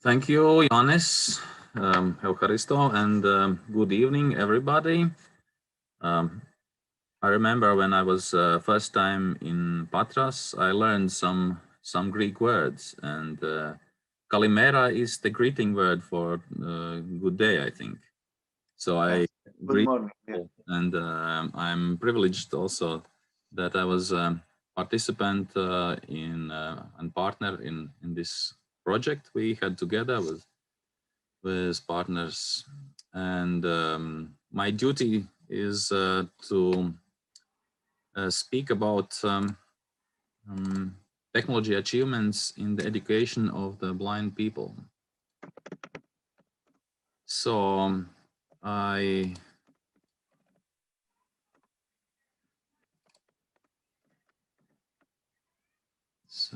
Thank you, Johannes, Eucharisto, and good evening, everybody. I remember when I was first time in Patras, I learned some Greek words, and Kalimera is the greeting word for good day, I think. So I Good greet morning. people, and I'm privileged also that I was a participant and partner in this project we had together with partners, and my duty is to speak about technology achievements in the education of the blind people. So I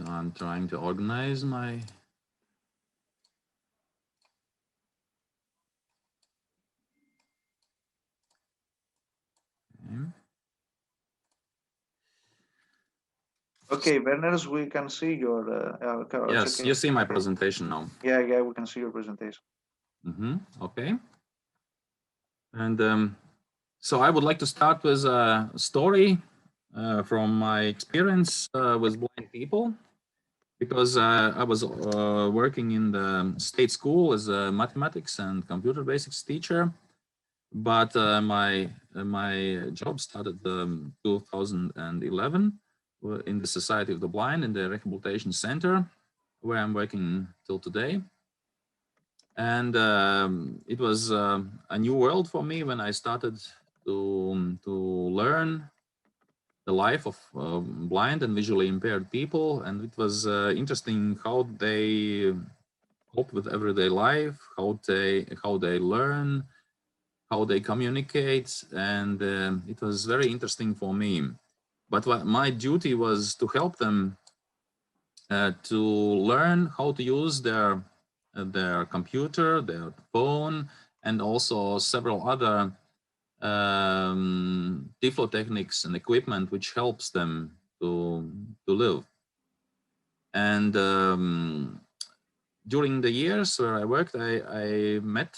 I'm trying to organize my Okay, Verners, we can see your. yes, you see my presentation now. Yeah, we can see your presentation. Okay. And so I would like to start with a story from my experience with blind people, because I was working in the state school as a mathematics and computer basics teacher, but my job started 2011 in the Society of the Blind in the Rehabilitation Center, where I'm working till today. And it was a new world for me when I started to learn the life of blind and visually impaired people, and it was interesting how they cope with everyday life, how they learn, how they communicate, and it was very interesting for me. But what my duty was to help them to learn how to use their computer, their phone, and also several other tiflo techniques and equipment which helps them to live. And during the years where I worked, I met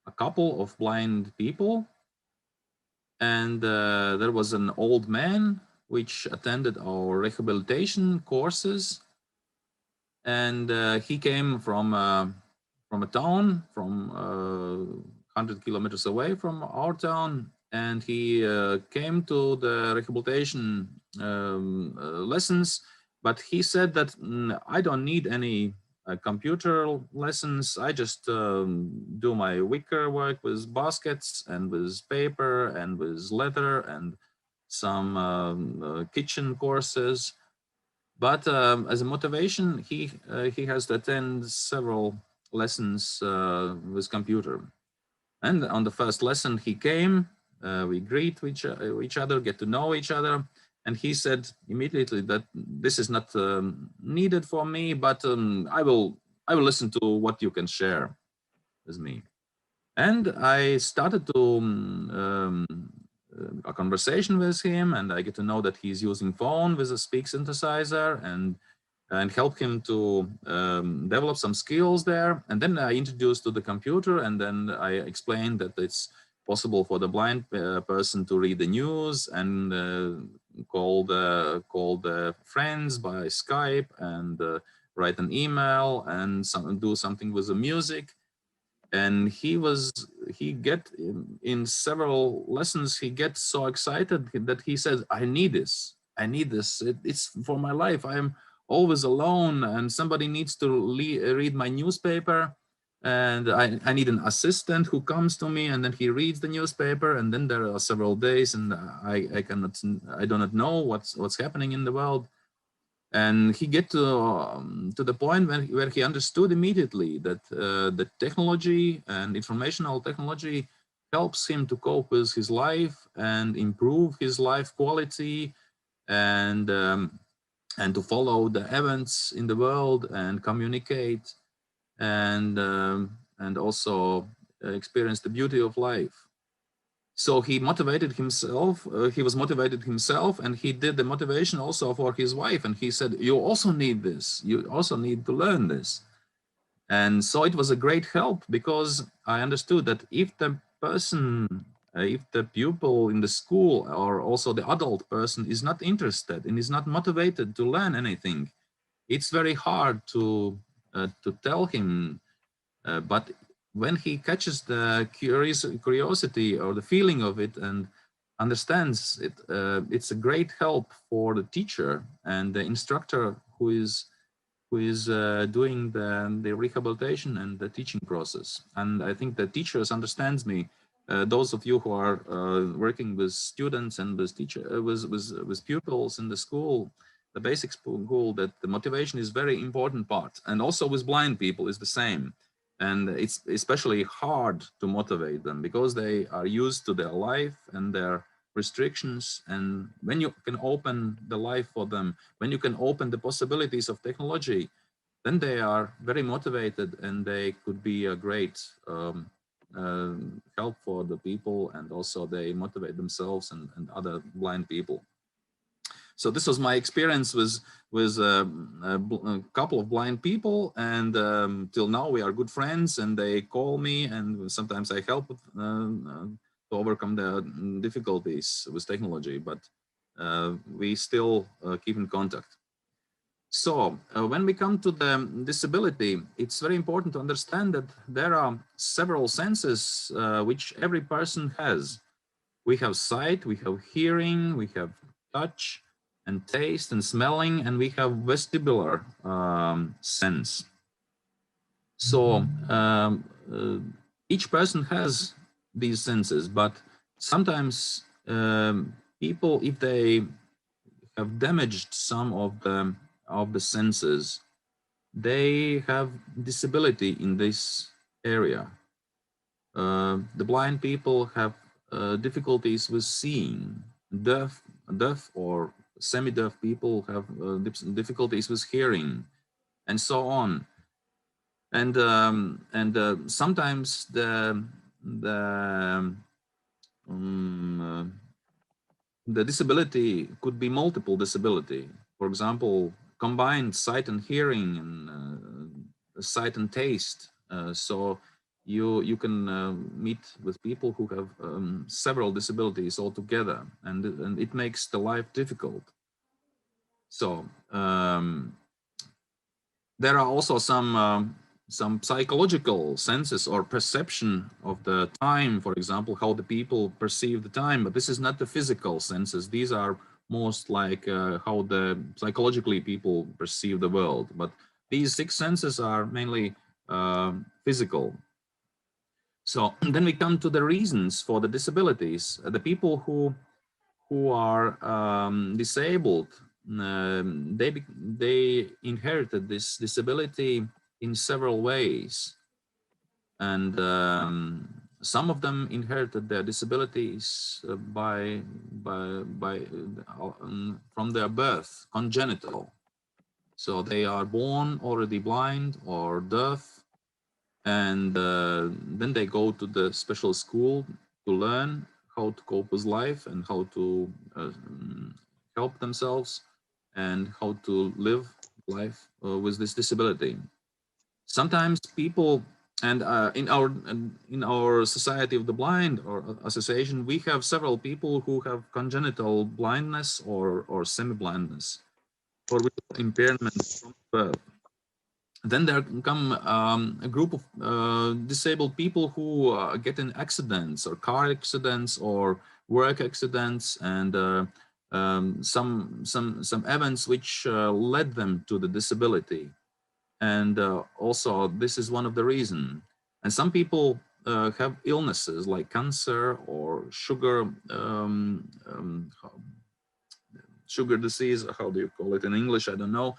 a couple of blind people, and there was an old man which attended our rehabilitation courses, and he came from a town from 100 kilometers away from our town, and he came to the rehabilitation lessons, but he said that I don't need any computer lessons. I just do my wicker work with baskets and with paper and with leather and some kitchen courses. But as a motivation, he has to attend several lessons with computer. And on the first lesson he came, we greet each other, get to know each other. And he said immediately that this is not needed for me, but I will listen to what you can share with me. And I started to a conversation with him, and I get to know that he's using phone with a speak synthesizer, and help him to develop some skills there. And then I introduced to the computer, and then I explained that it's possible for the blind person to read the news and call the friends by Skype, and write an email, and do something with the music. And he get in several lessons, he gets so excited that he says, I need this, it's for my life. I'm always alone, and somebody needs to read my newspaper, and I need an assistant who comes to me, and then he reads the newspaper, and then there are several days, and I do not know what's happening in the world. And he get to the point where he understood immediately that the technology and informational technology helps him to cope with his life and improve his life quality, and to follow the events in the world and communicate, and also experience the beauty of life. So he motivated himself, and he did the motivation also for his wife. And he said, you also need this, you also need to learn this. And so it was a great help, because I understood that if the person, if the pupil in the school or also the adult person is not interested and is not motivated to learn anything, it's very hard to tell him. But when he catches the curiosity or the feeling of it and understands it, it's a great help for the teacher and the instructor who is doing the rehabilitation and the teaching process. And I think the teachers understands me. Those of you who are working with students and with with pupils in the school, the basic school, that the motivation is very important part. And also with blind people is the same. And it's especially hard to motivate them because they are used to their life and their restrictions. And when you can open the life for them, when you can open the possibilities of technology, then they are very motivated and they could be a great help for the people, and also they motivate themselves and other blind people. So this was my experience with a couple of blind people, and till now we are good friends, and they call me, and sometimes I help to overcome the difficulties with technology, but we still keep in contact. So when we come to the disability, it's very important to understand that there are several senses which every person has. We have sight, we have hearing, we have touch and taste and smelling, and we have vestibular sense. So each person has these senses, but sometimes people, if they have damaged some of the senses, they have disability in this area. The blind people have difficulties with seeing. Deaf or semi-deaf people have difficulties with hearing, and so on. And sometimes the disability could be multiple disability. For example, combined sight and hearing, and sight and taste. So you can meet with people who have several disabilities altogether, and it makes the life difficult. So there are also some psychological senses or perception of the time, for example, how the people perceive the time, but this is not the physical senses. These are most like how the psychologically people perceive the world. But these six senses are mainly physical. So then we come to the reasons for the disabilities. The people who are disabled, they inherited this disability in several ways, and some of them inherited their disabilities from their birth, congenital. So they are born already blind or deaf, and then they go to the special school to learn how to cope with life and how to help themselves and how to live life with this disability. Sometimes people, and in our Society of the Blind or association, we have several people who have congenital blindness or semi-blindness, or with impairment from birth. Then there come a group of disabled people who get in accidents or car accidents or work accidents, and some events which led them to the disability. And also this is one of the reasons. And some people have illnesses like cancer or sugar disease. How do you call it in English? I don't know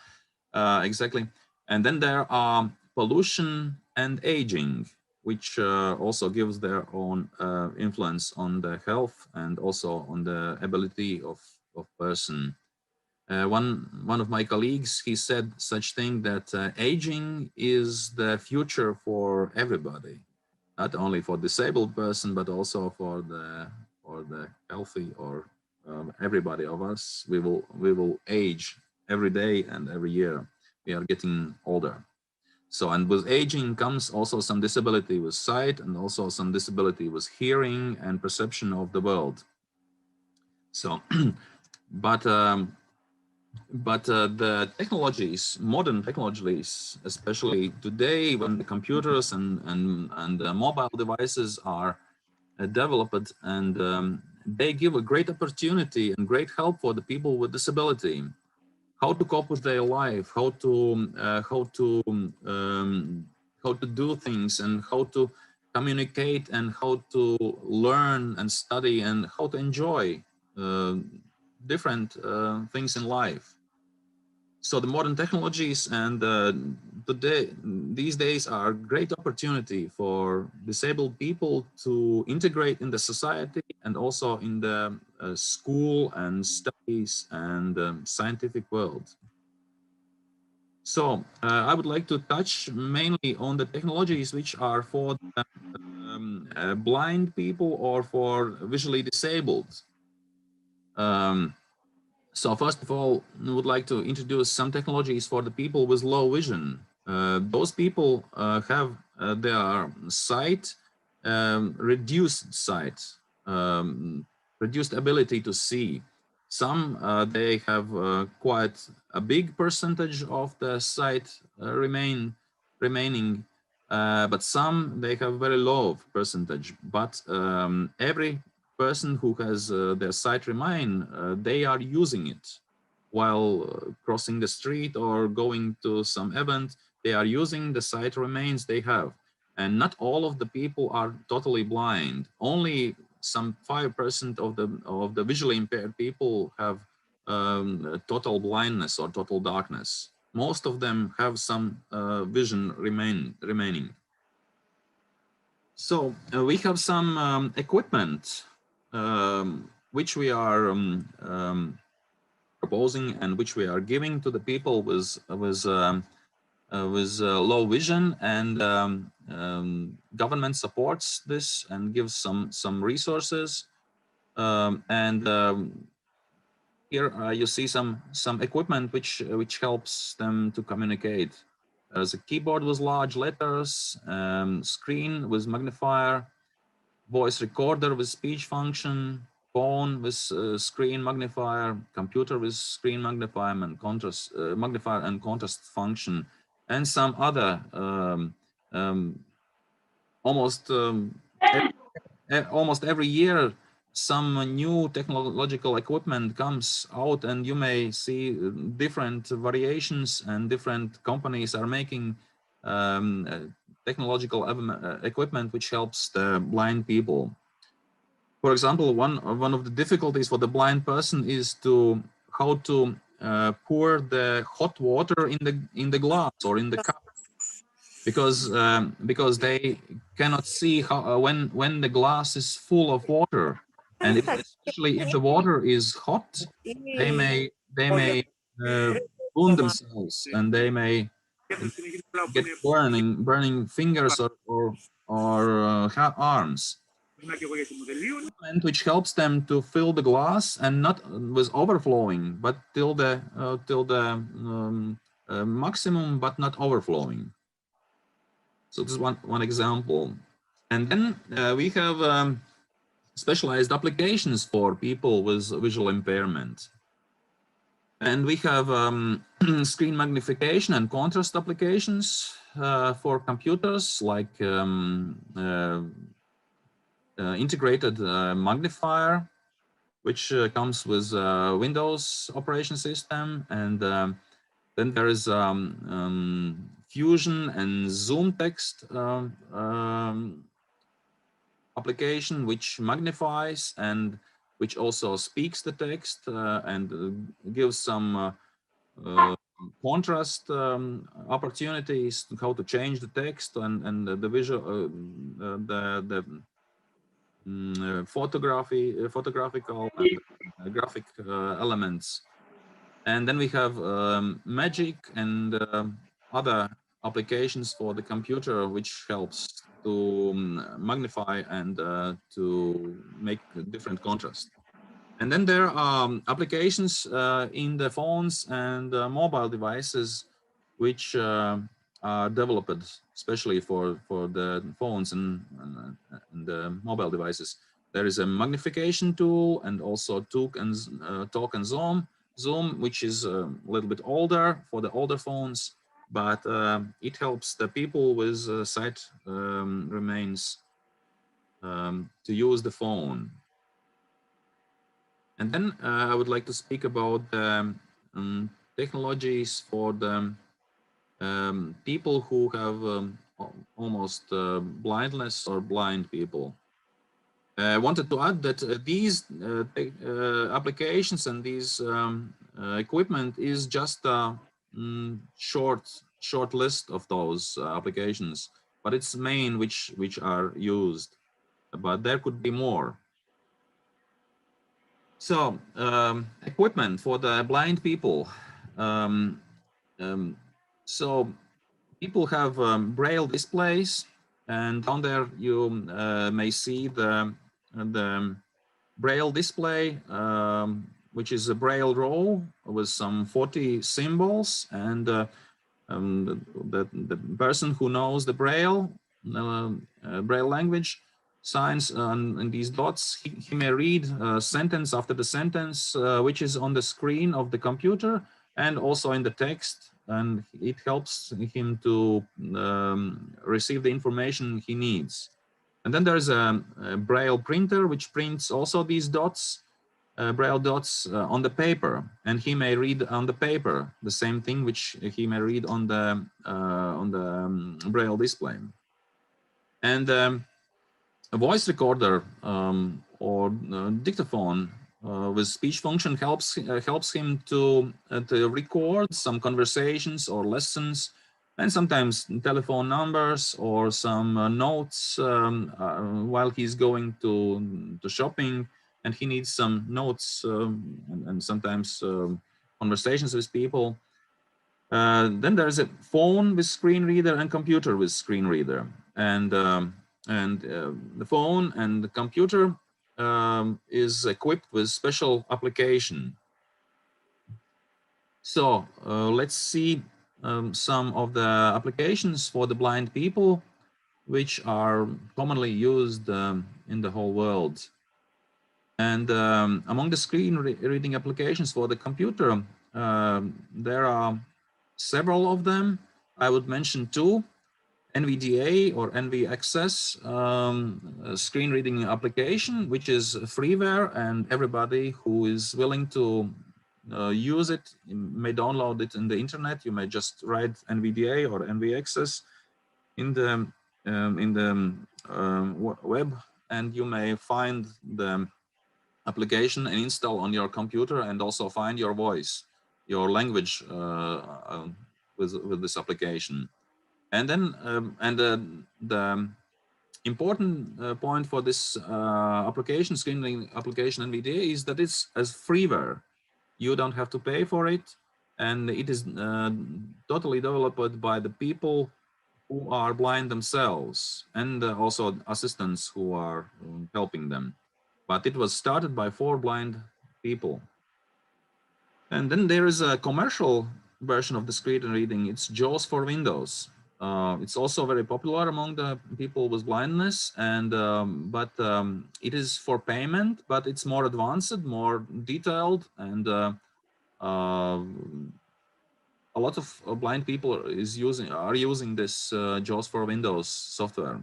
exactly. And then there are pollution and aging, which also gives their own influence on the health and also on the ability of person. One of my colleagues, he said such thing that aging is the future for everybody, not only for disabled person, but also for the healthy or everybody of us. We will age every day and every year. We are getting older. So, and with aging comes also some disability with sight, and also some disability with hearing and perception of the world. So, but the technologies, modern technologies, especially today, when the computers and mobile devices are developed, and they give a great opportunity and great help for the people with disability, how to cope with their life, how to do things, and how to communicate, and how to learn and study, and how to enjoy different things in life. So the modern technologies and these days are a great opportunity for disabled people to integrate in the society, and also in the school and studies and scientific world. So I would like to touch mainly on the technologies which are for the, blind people or for visually disabled. So first of all, I would like to introduce some technologies for the people with low vision. Those people have their sight, reduced sight, reduced ability to see. Some they have quite a big percentage of the sight remaining, but some they have very low percentage. But every person who has their sight remain, they are using it while crossing the street or going to some event. They are using the sight remains they have. And not all of the people are totally blind. Only some 5% of the visually impaired people have total blindness or total darkness. Most of them have some vision remaining. So we have some equipment which we are proposing and which we are giving to the people with low vision, and government supports this and gives some resources. Here you see some equipment which helps them to communicate. There's a keyboard with large letters, screen with magnifier, voice recorder with speech function, phone with screen magnifier, computer with screen magnifier and contrast function, and some other almost every year some new technological equipment comes out, and you may see different variations, and different companies are making technological equipment which helps the blind people. For example, one of the difficulties for the blind person is how to pour the hot water in the glass or in the cup, because they cannot see how when the glass is full of water, and especially if the water is hot, they may burn themselves, and they may get burning fingers or arms, which helps them to fill the glass, and not with overflowing, but till the maximum, but not overflowing. So this is one example. And then we have specialized applications for people with visual impairment. And we have screen magnification and contrast applications for computers, like integrated magnifier, which comes with Windows operation system. And then there is Fusion and Zoom text application, which magnifies and which also speaks the text and gives some contrast opportunities, how to change the text and the visual, photographical and graphic elements. And then we have Magic and other applications for the computer, which helps to magnify and to make different contrast. And then there are applications in the phones and mobile devices, which are developed especially for the phones and the mobile devices. There is a magnification tool and also talk and zoom, which is a little bit older for the older phones, but it helps the people with sight remains to use the phone. And then I would like to speak about the technologies for the people who have almost blindness or blind people. I wanted to add that these applications and these equipment is just a short list of those applications, but it's main which are used, but there could be more. So equipment for the blind people. So people have braille displays, and down there you may see the braille display, which is a braille row with some 40 symbols, and the person who knows the braille language signs and these dots, he may read sentence after the sentence, which is on the screen of the computer and also in the text, and it helps him to receive the information he needs. And then there's a braille printer which prints also these dots, braille dots on the paper, and he may read on the paper the same thing which he may read on the braille display. And a voice recorder or dictaphone with speech function helps him to record some conversations or lessons, and sometimes telephone numbers or some notes while he's going to shopping, and he needs some notes and sometimes conversations with people. Then there's a phone with screen reader and computer with screen reader, and the phone and the computer is equipped with special application. So let's see some of the applications for the blind people, which are commonly used in the whole world. And among the screen reading applications for the computer, there are several of them. I would mention two: NVDA or NV Access screen reading application, which is freeware, and everybody who is willing to use it may download it in the internet. You may just write NVDA or NV Access in the web, and you may find the application and install on your computer, and also find your voice, your language with this application. And then the important point for this application, screen reading application NVDA, is that it's as freeware. You don't have to pay for it, and it is totally developed by the people who are blind themselves, and also assistants who are helping them. But it was started by 4 blind people. And then there is a commercial version of the screen reading. It's JAWS for Windows. It's also very popular among the people with blindness, and it is for payment, but it's more advanced, more detailed, and a lot of blind people are using this JAWS for Windows software.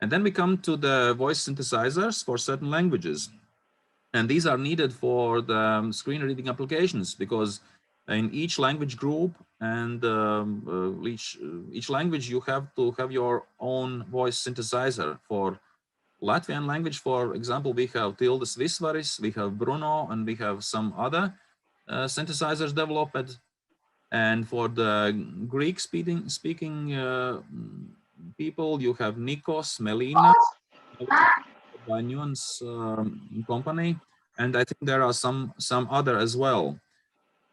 And then we come to the voice synthesizers for certain languages. And these are needed for the screen reading applications, because in each language group and each language, you have to have your own voice synthesizer. For Latvian language, for example, we have Tildes Visvaris, we have Bruno, and we have some other synthesizers developed. And for the Greek speaking people, you have Nikos, Melina, by Nuance company, and I think there are some other as well.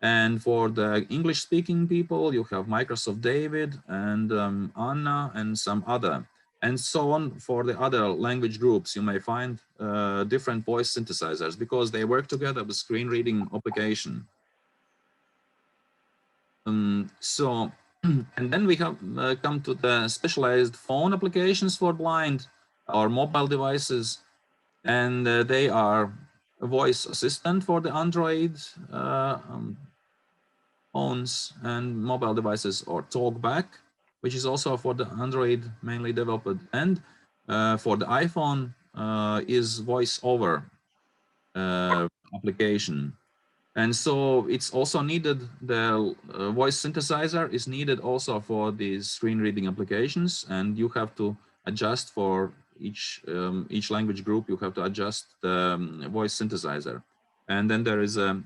And for the English-speaking people, you have Microsoft David and Anna and some other, and so on. For the other language groups, you may find different voice synthesizers, because they work together with screen reading application. So And then we have come to the specialized phone applications for blind or mobile devices. And they are a voice assistant for the Android phones and mobile devices, or TalkBack, which is also for the Android mainly developed. And for the iPhone is voice-over application. And so it's also needed, the voice synthesizer is needed also for these screen reading applications, and you have to adjust for each language group, you have to adjust the voice synthesizer. And then there is a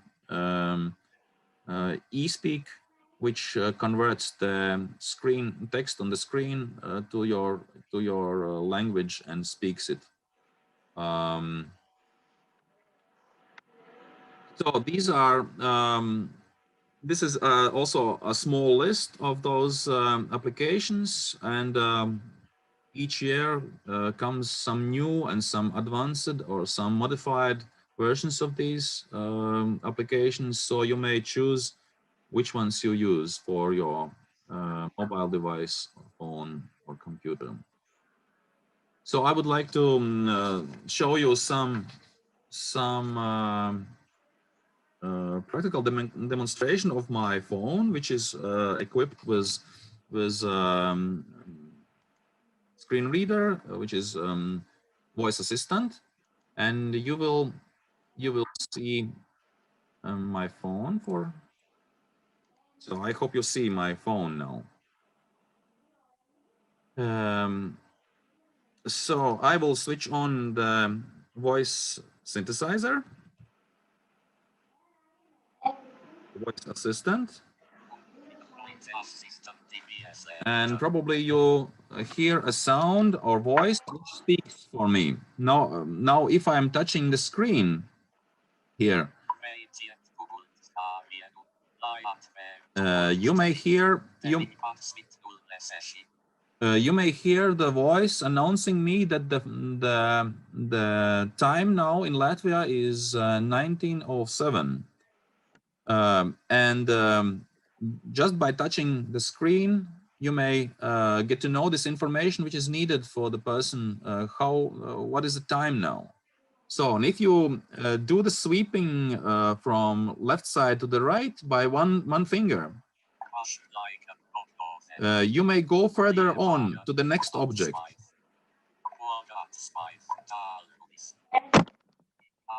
eSpeak, which converts the screen text on the screen to your language and speaks it. So these are, this is also a small list of those applications, and each year comes some new and some advanced or some modified versions of these applications. So you may choose which ones you use for your mobile device, phone, or computer. So I would like to show you some practical demonstration of my phone, which is equipped with screen reader, which is voice assistant, and you will see my phone for. So I hope you see my phone now. So I will switch on the voice synthesizer, voice assistant. And probably you hear a sound or voice which speaks for me. Now if I am touching the screen here, you may hear the voice announcing me that the time now in Latvia is 19:07. Just by touching the screen, you may get to know this information which is needed for the person, what is the time now. So, and if you do the sweeping from left side to the right by one finger, you may go further on to the next object.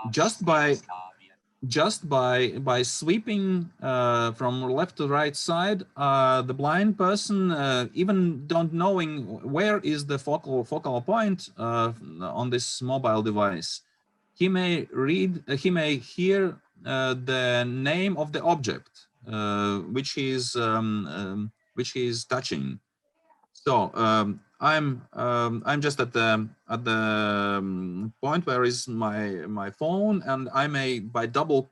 Just by sweeping from left to right side, the blind person, even don't knowing where is the focal point on this mobile device, he may hear the name of the object which he is touching. So I'm just at the point where is my phone, and I may, by double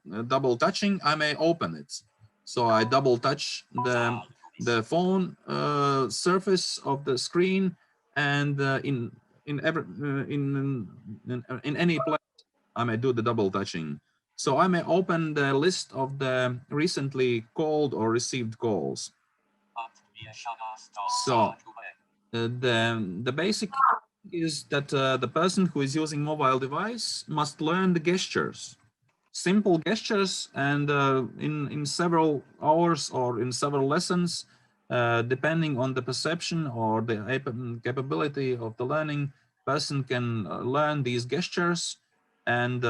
touching, I may open it. So I double touch the phone surface of the screen, and in any place I may do the double touching. So I may open the list of the recently called or received calls. So the basic is that the person who is using mobile device must learn the gestures, simple gestures, and in several hours or in several lessons, depending on the perception or the capability of the learning, person can learn these gestures and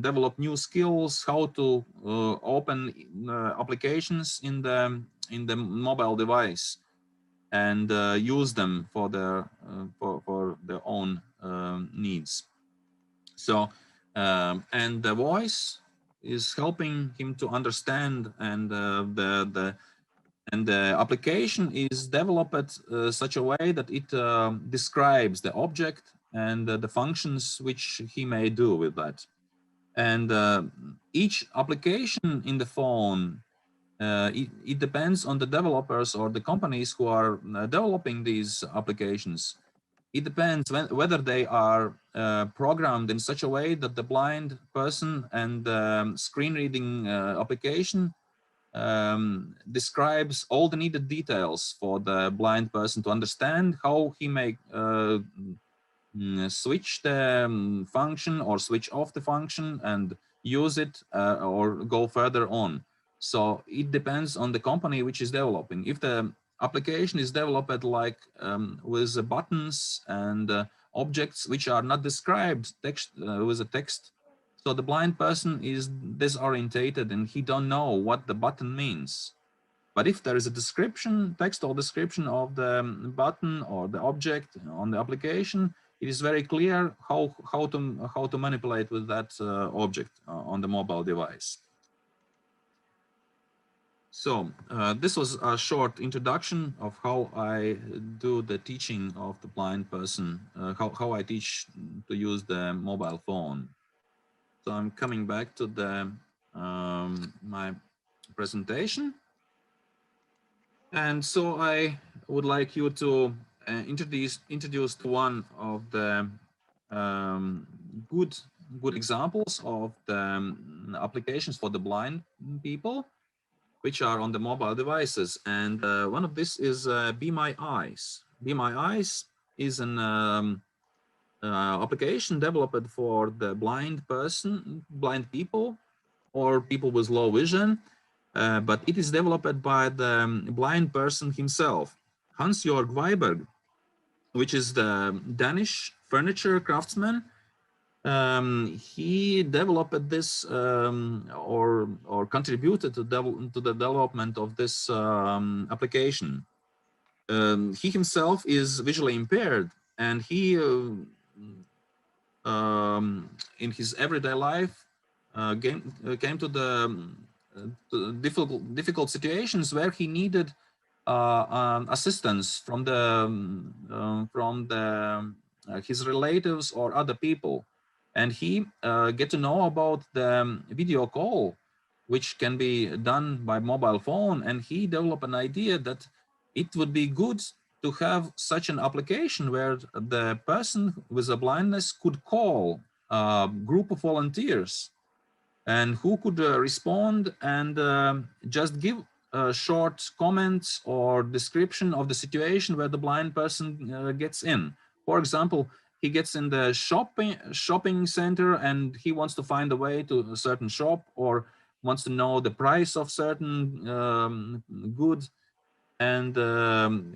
develop new skills, how to open applications in the mobile device, and use them for their own needs. So and the voice is helping him to understand, and the application is developed such a way that it describes the object and the functions which he may do with that. And each application in the phone, it depends on the developers or the companies who are developing these applications. It depends whether they are programmed in such a way that the blind person and screen reading application describes all the needed details for the blind person to understand how he may switch the function or switch off the function and use it or go further on. So it depends on the company which is developing. If the application is developed like with buttons and objects which are not described text with a text, so the blind person is disorientated and he don't know what the button means. But if there is a description, text or description of the button or the object on the application, it is very clear how to manipulate with that object on the mobile device. So this was a short introduction of how I do the teaching of the blind person, how I teach to use the mobile phone. So I'm coming back to the my presentation. And so I would like you to introduce one of the good examples of the applications for the blind people, which are on the mobile devices. And one of this is Be My Eyes. Be My Eyes is an application developed for the blind people, or people with low vision. But it is developed by the blind person himself, Hans-Jörg Weiberg, which is the Danish furniture craftsman. He developed this or contributed to the development of this application. He himself is visually impaired, and he in his everyday life came to the difficult situations where he needed assistance from his relatives or other people, and he get to know about the video call, which can be done by mobile phone, and he developed an idea that it would be good to have such an application where the person with a blindness could call a group of volunteers and who could respond and just give short comments or description of the situation where the blind person gets in. For example, he gets in the shopping center and he wants to find a way to a certain shop, or wants to know the price of certain goods, and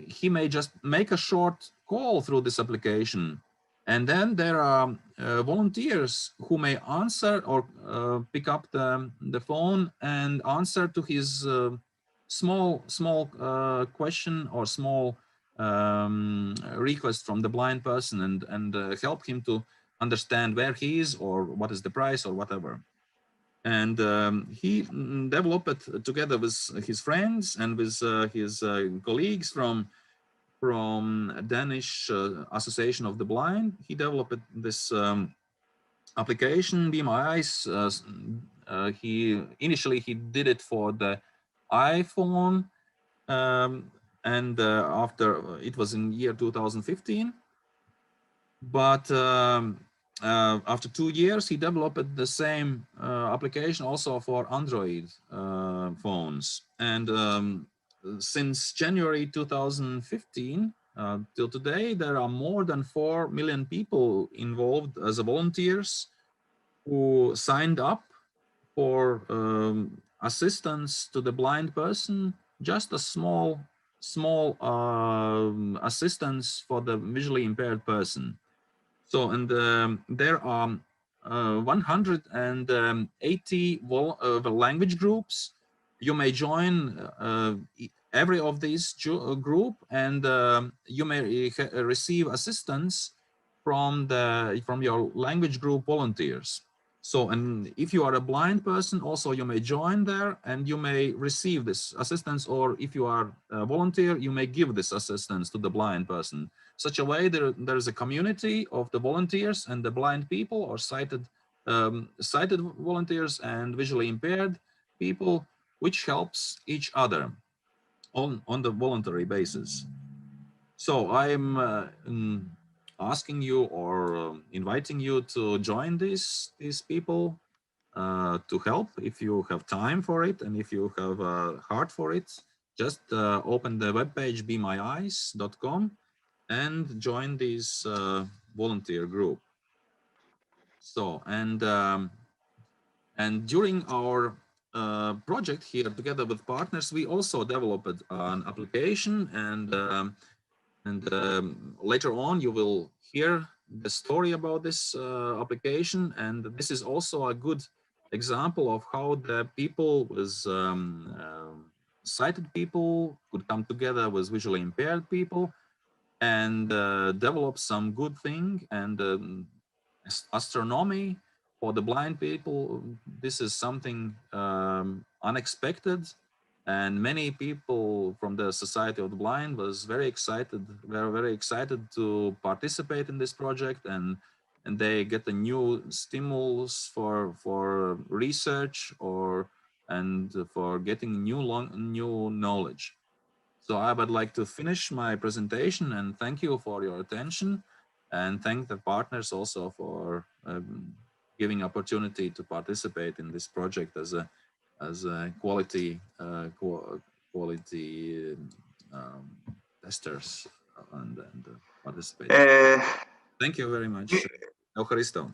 he may just make a short call through this application. And then there are volunteers who may answer or pick up the phone and answer to his small question or small request from the blind person, and help him to understand where he is or what is the price or whatever. And he developed together with his friends and with his colleagues from Danish Association of the Blind. He developed this application, Be My Eyes. He initially did it for the iPhone, and after it was in year 2015. But after 2 years, he developed the same application also for Android phones. And since January 2015 till today, there are more than 4 million people involved as volunteers who signed up for assistance to the blind person, just a small assistance for the visually impaired person. So, and there are 180 language groups. You may join every of these group, and you may receive assistance from your language group volunteers. So, and if you are a blind person, also you may join there and you may receive this assistance, or if you are a volunteer, you may give this assistance to the blind person. Such a way there is a community of the volunteers and the blind people, or sighted volunteers and visually impaired people, which helps each other on the voluntary basis. So I'm asking you or inviting you to join these people to help if you have time for it and if you have a heart for it. Just open the webpage bemyeyes.com and join this volunteer group. So, and during our project here together with partners, we also developed an application, and later on you will hear the story about this application. And this is also a good example of how the people with sighted people could come together with visually impaired people and develop some good thing. And astronomy for the blind people, this is something unexpected, and many people from the Society of the Blind was very excited, very excited to participate in this project, and they get a new stimulus for research and for getting new knowledge. So I would like to finish my presentation and thank you for your attention, and thank the partners also for giving opportunity to participate in this project as a quality testers and participate. Thank you very much. Eucharisto.